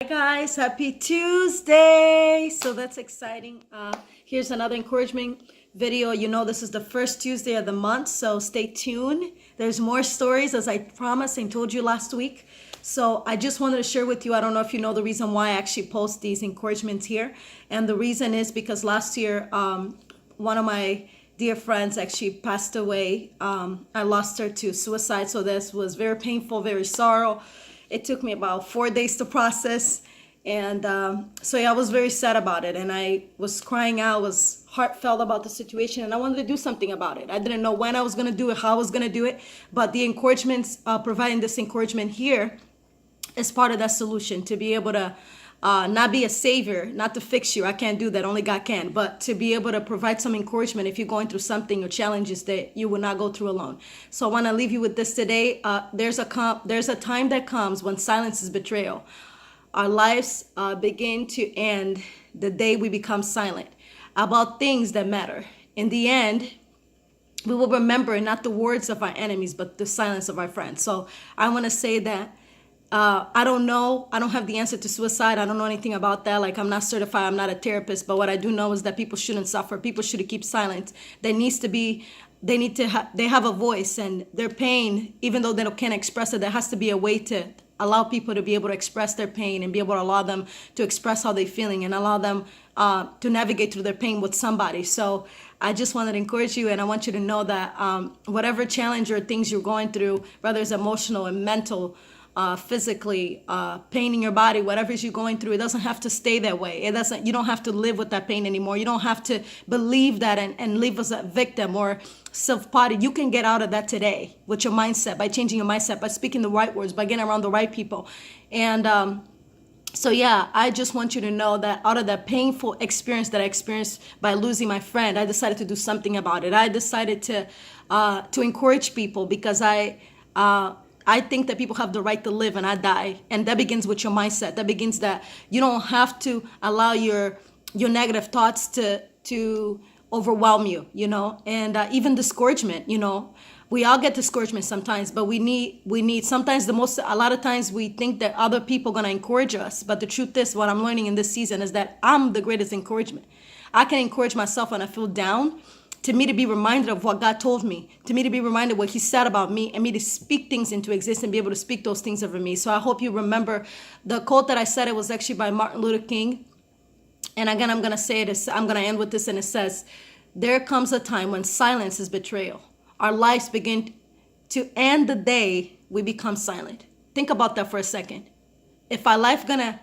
Hi guys, happy Tuesday. So that's exciting. Here's another encouragement video. You know this is the first Tuesday of the month, so stay tuned. There's more stories as I promised and told you last week. So I just wanted to share with you, I don't know if you know the reason why I actually post these encouragements here. And the reason is because last year, one of my dear friends actually passed away. I lost her to suicide, so this was very painful, very sorrow. It took me about 4 days to process. And so yeah, I was very sad about it. And I was crying out, was heartfelt about the situation. And I wanted to do something about it. I didn't know when I was going to do it, how I was going to do it. But the encouragements, providing this encouragement here is part of that solution, to be able to not be a savior, not to fix you. I can't do that. Only God can. But to be able to provide some encouragement if you're going through something or challenges that you will not go through alone. So I want to leave you with this today. There's a time that comes when silence is betrayal. Our lives begin to end the day we become silent about things that matter. In the end, we will remember not the words of our enemies, but the silence of our friends. So I want to say that I don't know. I don't have the answer to suicide. I don't know anything about that. Like, I'm not certified. I'm not a therapist. But what I do know is that people shouldn't suffer. People should keep silent. They have a voice, and their pain, even though they can't express it, there has to be a way to allow people to be able to express their pain and be able to allow them to express how they're feeling and allow them to navigate through their pain with somebody. So I just wanted to encourage you, and I want you to know that whatever challenge or things you're going through, whether it's emotional and mental, physically, pain in your body, whatever you're going through, it doesn't have to stay that way. You don't have to live with that pain anymore. You don't have to believe that and live as a victim or self-pity. You can get out of that today with your mindset, by changing your mindset, by speaking the right words, by getting around the right people. And so yeah, I just want you to know that out of that painful experience that I experienced by losing my friend, I decided to do something about it. I decided to encourage people, because I think that people have the right to live and I die. And that begins with your mindset. That begins that you don't have to allow your negative thoughts to overwhelm you, and even discouragement, we all get discouragement sometimes, but we need sometimes a lot of times we think that other people are going to encourage us. But the truth is, what I'm learning in this season is that I'm the greatest encouragement. I can encourage myself when I feel down, to me to be reminded of what God told me, to me to be reminded of what He said about me, and me to speak things into existence and be able to speak those things over me. So I hope you remember the quote that I said. It was actually by Martin Luther King. And again, I'm going to say it. I'm going to end with this. And it says, there comes a time when silence is betrayal. Our lives begin to end the day we become silent. Think about that for a second. If our life going to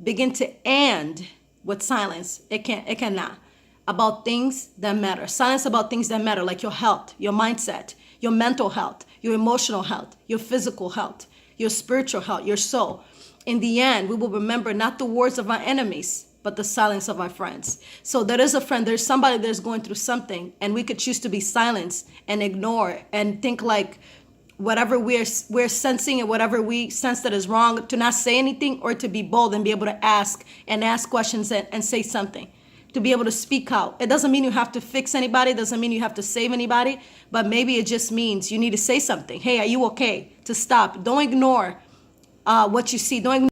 begin to end with silence, it cannot. About things that matter. Silence about things that matter, like your health, your mindset, your mental health, your emotional health, your physical health, your spiritual health, your soul. In the end, we will remember not the words of our enemies, but the silence of our friends. So there is a friend, there's somebody that's going through something, and we could choose to be silenced and ignore and think like whatever we're sensing and whatever we sense that is wrong, to not say anything, or to be bold and be able to ask questions and say something. To be able to speak out. It doesn't mean you have to fix anybody. It doesn't mean you have to save anybody. But maybe it just means you need to say something. Hey, are you okay? To stop. Don't ignore what you see. Don't ignore